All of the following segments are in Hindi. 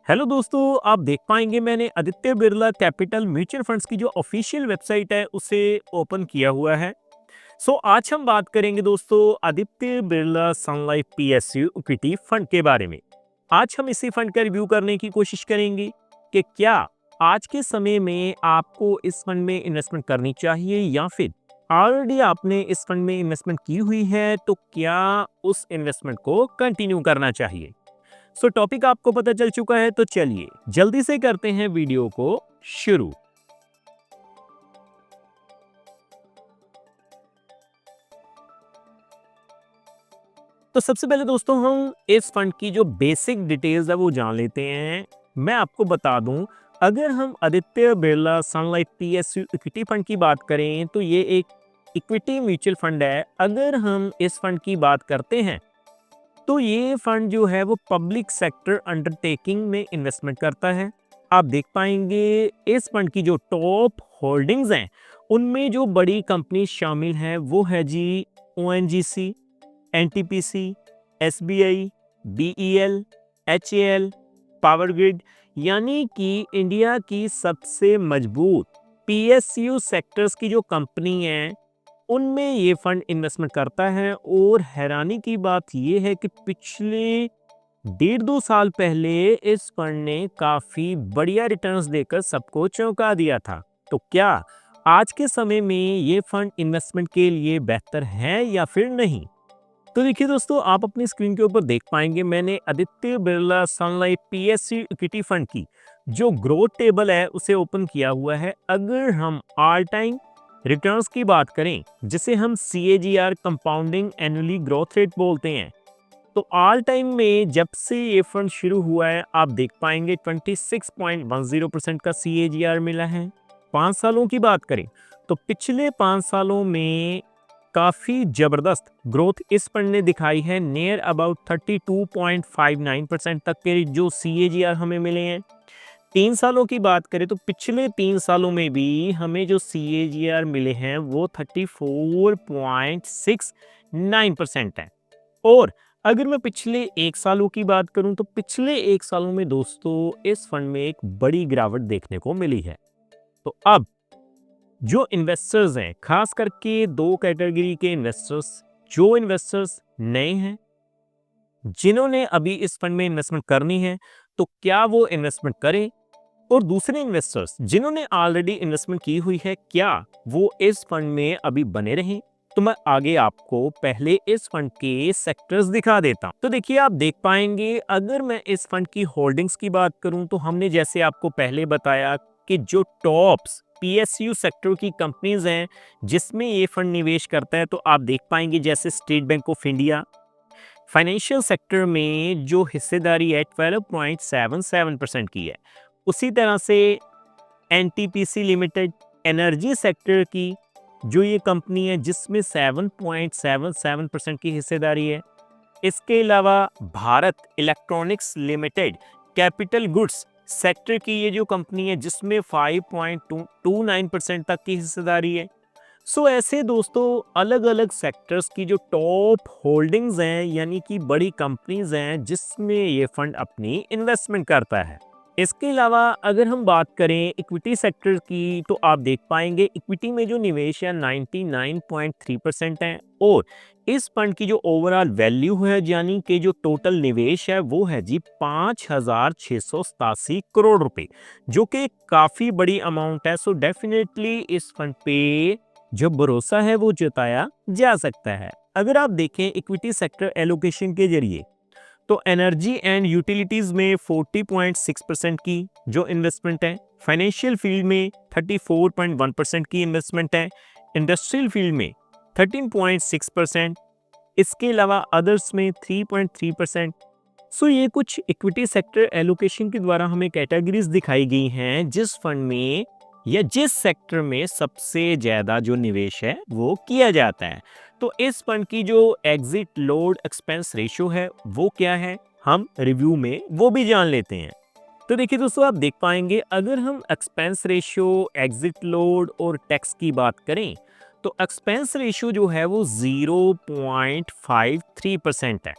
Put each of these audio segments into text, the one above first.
हेलो दोस्तों, आप देख पाएंगे मैंने Aditya Birla capital mutual funds की जो ऑफिशियल वेबसाइट है उसे ओपन किया हुआ है। आज हम बात करेंगे दोस्तों आदित्य बिरला सन लाइफ पीएसयू इक्विटी फंड के बारे में। आज हम इसी फंड का रिव्यू करने की कोशिश करेंगे कि क्या आज के समय में आपको इस फंड में इन्वेस्टमेंट करनी चाहिए या फिर ऑलरेडी आपने इस फंड में इन्वेस्टमेंट की हुई है तो क्या उस इन्वेस्टमेंट को कंटिन्यू करना चाहिए। टॉपिक आपको पता चल चुका है तो चलिए जल्दी से करते हैं वीडियो को शुरू। सबसे पहले दोस्तों हम इस फंड की जो बेसिक डिटेल्स है वो जान लेते हैं। मैं आपको बता दूं, अगर हम आदित्य बिरला सन लाइफ पीएसयू इक्विटी फंड की बात करें तो ये एक इक्विटी म्यूचुअल फंड है। अगर हम इस फंड की बात करते हैं तो ये फंड जो है वो पब्लिक सेक्टर अंडरटेकिंग में इन्वेस्टमेंट करता है। आप देख पाएंगे इस फंड की जो टॉप होल्डिंग्स हैं उनमें जो बड़ी कंपनी शामिल हैं वो है जी ONGC, NTPC, SBI, BEL, HAL, Power Grid, यानी कि इंडिया की सबसे मजबूत पीएसयू सेक्टर्स की जो कंपनी है उनमें ये फंड इन्वेस्टमेंट करता है। और हैरानी की बात ये है कि पिछले 1.5-2 साल पहले इस फंड ने काफी बढ़िया रिटर्न्स देकर सबको चौंका दिया था। तो क्या आज के समय में ये फंड इन्वेस्टमेंट के लिए बेहतर है या फिर नहीं? तो देखिए दोस्तों, आप अपनी स्क्रीन के ऊपर देख पाएंगे मैंने आदित्य बिरला सन लाइफ पीएसयू इक्विटी फंड की जो ग्रोथ टेबल है उसे ओपन किया हुआ है। अगर हम ऑल टाइम रिटर्न्स की बात करें जिसे हम CAGR compounding annually growth rate बोलते हैं, तो ऑल टाइम में जब से ये फंड शुरू हुआ है आप देख पाएंगे 26.10% का CAGR मिला है। 5 सालों की बात करें तो पिछले 5 सालों में काफी जबरदस्त ग्रोथ इस फंड ने दिखाई है। नियर अबाउट 32.59% तक के जो CAGR हमें मिले हैं। 3 सालों की बात करें तो पिछले 3 सालों में भी हमें जो CAGR मिले हैं वो 34.69% है। और अगर मैं पिछले 1 सालों की बात करूं तो पिछले 1 सालों में दोस्तों इस फंड में एक बड़ी गिरावट देखने को मिली है। तो अब जो इन्वेस्टर्स हैं, खास करके दो कैटेगरी के इन्वेस्टर्स, जो इन्वेस्टर्स नए हैं जिन्होंने अभी इस फंड में इन्वेस्टमेंट करनी है तो क्या वो इन्वेस्टमेंट करें, और दूसरे इन्वेस्टर्स जिन्होंने ऑलरेडी इन्वेस्टमेंट की हुई है क्या वो इस फंड में अभी बने रहें। तो मैं आगे आपको पहले इस फंड के सेक्टर्स दिखा देता हूं। तो देखिए आप देख पाएंगे, अगर मैं इस फंड की होल्डिंग्स की बात करूं तो हमने जैसे आपको पहले बताया कि जो टॉप्स पीएसयू सेक्टर की कंपनीज हैं जिसमें ये फंड निवेश करता है, तो आप देख पाएंगे जैसे state bank of India. Financial sector में जो हिस्सेदारी है 12.77% की है। उसी तरह से एनटीपीसी लिमिटेड, एनर्जी सेक्टर की जो ये कंपनी है जिसमें 7.77% की हिस्सेदारी है। इसके अलावा Bharat electronics limited, capital goods sector की ये जो कंपनी है जिसमें 5.29% तक की हिस्सेदारी है। ऐसे दोस्तों अलग अलग सेक्टर्स की जो टॉप होल्डिंग्स हैं यानी कि बड़ी कंपनीज हैं जिसमें ये फंड अपनी इन्वेस्टमेंट करता है। इसके अलावा अगर हम बात करें इक्विटी सेक्टर की तो आप देख पाएंगे इक्विटी में जो निवेश है 99.3% है। और इस फंड की जो ओवरऑल वैल्यू है यानी कि जो टोटल निवेश है वो है जी 5,687 करोड़ रुपए, जो कि काफी बड़ी अमाउंट है। डेफिनेटली इस फंड पे जो भरोसा है वो जताया जा सकता है। अगर आप देखें इक्विटी सेक्टर एलोकेशन के जरिए तो एनर्जी एंड यूटिलिटीज में 40.6% की जो इन्वेस्टमेंट है, फाइनेंशियल फील्ड में 34.1% की इन्वेस्टमेंट है, इंडस्ट्रियल फील्ड में 13.6%, इसके अलावा अदर्स में 3.3%। ये कुछ इक्विटी सेक्टर एलोकेशन के द्वारा हमें कैटेगरीज दिखाई गई हैं जिस फंड में या जिस सेक्टर में सबसे ज्यादा जो निवेश है वो किया जाता है। तो इस फंड की जो एग्जिट लोड एक्सपेंस रेशियो है वो क्या है, हम रिव्यू में वो भी जान लेते हैं। तो देखिए दोस्तों, आप देख पाएंगे अगर हम एक्सपेंस रेशियो, एग्जिट लोड और टैक्स की बात करें तो एक्सपेंस रेशियो जो है वो 0.53% है।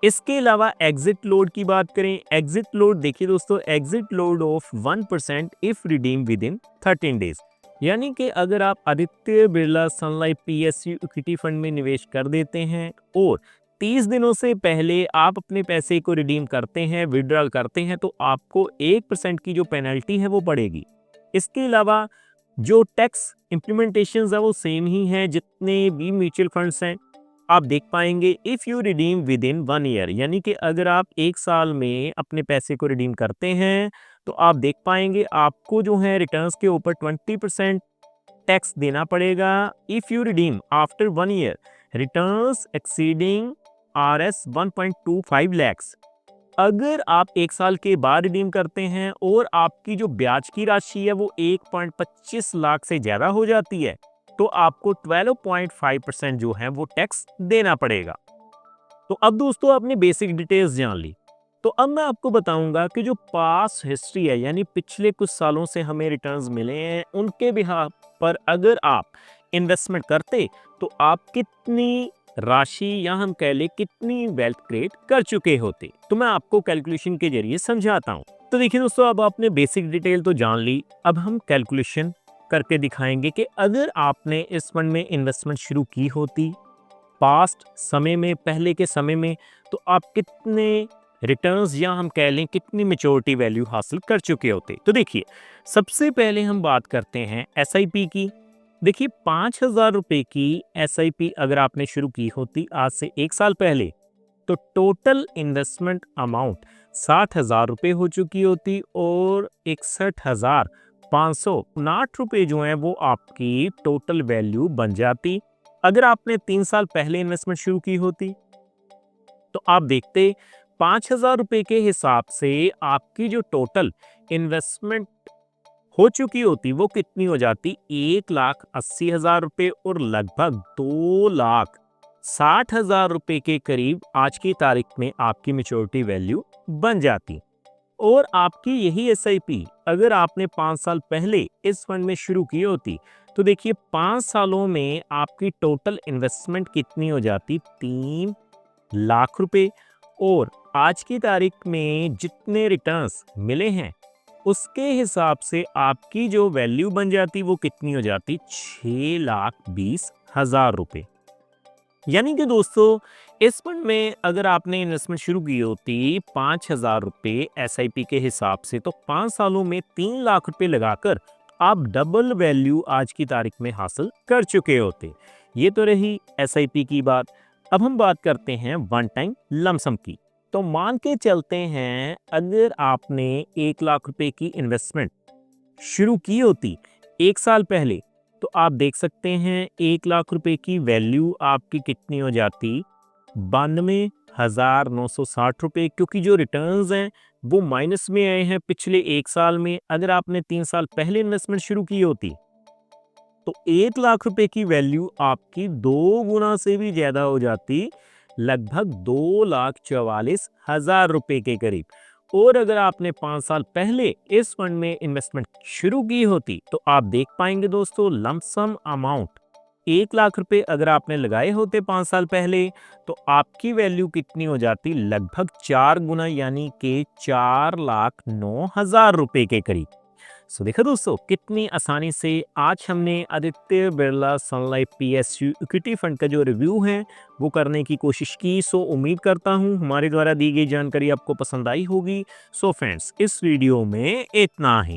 इसके अलावा एग्जिट लोड की बात करें, एग्जिट लोड देखिए दोस्तों, exit load of 1% if redeem with in 13 days, यानी कि अगर आप आदित्य बिरला सन लाइफ पीएसयू इक्विटी फंड में निवेश कर देते हैं और 30 दिनों से पहले आप अपने पैसे को रिडीम करते हैं, विड्रॉल करते हैं, तो आपको 1% की जो पेनल्टी है वो पड़ेगी। इसके अलावा जो टैक्स इम्प्लीमेंटेशन है वो सेम ही है जितने भी म्यूचुअल फंड्स हैं। आप देख पाएंगे if you redeem with in 1 year, यानी कि अगर आप 1 साल में अपने पैसे को रिडीम करते हैं तो आप देख पाएंगे आपको जो है रिटर्न्स के ऊपर 20% टैक्स देना पड़ेगा। If you redeem after 1 year returns exceeding RS 1.25 lakhs, अगर आप 1 साल के बाद रिडीम करते हैं और आपकी जो ब्याज की राशि है वो 1.25 लाख से ज़्यादा हो जाती है तो आपको 12.5% जो है वो टैक्स देना पड़ेगा। तो अब दोस्तों आपने बेसिक डिटेल्स जान ली, तो अब मैं आपको बताऊंगा कि जो पास्ट हिस्ट्री है यानी पिछले कुछ सालों से हमें रिटर्न्स मिले हैं उनके बिहाफ पर अगर आप इन्वेस्टमेंट करते तो आप कितनी राशि या हम कह ले कितनी वेल्थ क्रिएट कर चुके होते। तो मैं आपको कैलकुलेशन के जरिए समझाता हूँ। तो देखिए दोस्तों, अब आपने बेसिक डिटेल तो जान ली, अब हम कैलकुलेशन करके दिखाएंगे कि अगर आपने इस फंड में इन्वेस्टमेंट शुरू की होती पास्ट समय में, पहले के समय में, तो आप कितने रिटर्न्स या हम कह लें कितनी मैच्योरिटी वैल्यू हासिल कर चुके होते। तो देखिए, सबसे पहले हम बात करते हैं एसआईपी की। देखिए 5,000 रुपये की एसआईपी अगर आपने शुरू की होती आज से 1 साल पहले तो टोटल इन्वेस्टमेंट अमाउंट 60,000 रुपये हो चुकी होती और 61,559 रुपये जो है वो आपकी टोटल वैल्यू बन जाती। अगर आपने 3 साल पहले इन्वेस्टमेंट शुरू की होती तो आप देखते 5,000 रुपये के हिसाब से आपकी जो टोटल इन्वेस्टमेंट हो चुकी होती वो कितनी हो जाती, 1,80,000 रुपये और लगभग 2,60,000 रुपये के करीब आज की तारीख में आपकी मैच्योरिटी वैल्यू बन जाती। और आपकी यही एसआईपी अगर आपने 5 साल पहले इस फंड में शुरू की होती तो देखिए 5 सालों में आपकी टोटल इन्वेस्टमेंट कितनी हो जाती, 3 लाख रुपए, और आज की तारीख में जितने रिटर्न्स मिले हैं उसके हिसाब से आपकी जो वैल्यू बन जाती वो कितनी हो जाती, 6,20,000 रुपये। यानी कि दोस्तों इस फंड में अगर आपने इन्वेस्टमेंट शुरू की होती 5,000 रुपये एसआईपी के हिसाब से तो 5 सालों में 3 लाख रुपए लगाकर आप डबल वैल्यू आज की तारीख में हासिल कर चुके होते। ये तो रही एसआईपी की बात। अब हम बात करते हैं वन टाइम लमसम की। तो मान के चलते हैं अगर आपने 1 लाख रुपए की इन्वेस्टमेंट शुरू की होती 1 साल पहले तो आप देख सकते हैं 1 लाख रुपए की वैल्यू आपकी कितनी हो जाती, 92,960 रुपये, क्योंकि जो रिटर्न्स हैं वो माइनस में आए हैं पिछले 1 साल में। अगर आपने 3 साल पहले इन्वेस्टमेंट शुरू की होती तो 1 लाख रुपए की वैल्यू आपकी 2 गुना से भी ज्यादा हो जाती, लगभग 2,44,000 रुपए के करीब। और अगर आपने 5 साल पहले इस फंड में इन्वेस्टमेंट शुरू की होती तो आप देख पाएंगे दोस्तों लमसम अमाउंट 1 लाख रुपए अगर आपने लगाए होते 5 साल पहले तो आपकी वैल्यू कितनी हो जाती, लगभग 4 गुना, यानी कि 4,09,000 रुपए के करीब। सो देखो दोस्तों कितनी आसानी से आज हमने आदित्य बिरला सन लाइफ पीएसयू इक्विटी फंड का जो रिव्यू है वो करने की कोशिश की। सो उम्मीद करता हूँ हमारे द्वारा दी गई जानकारी आपको पसंद आई होगी। सो फ्रेंड्स, इस वीडियो में इतना ही।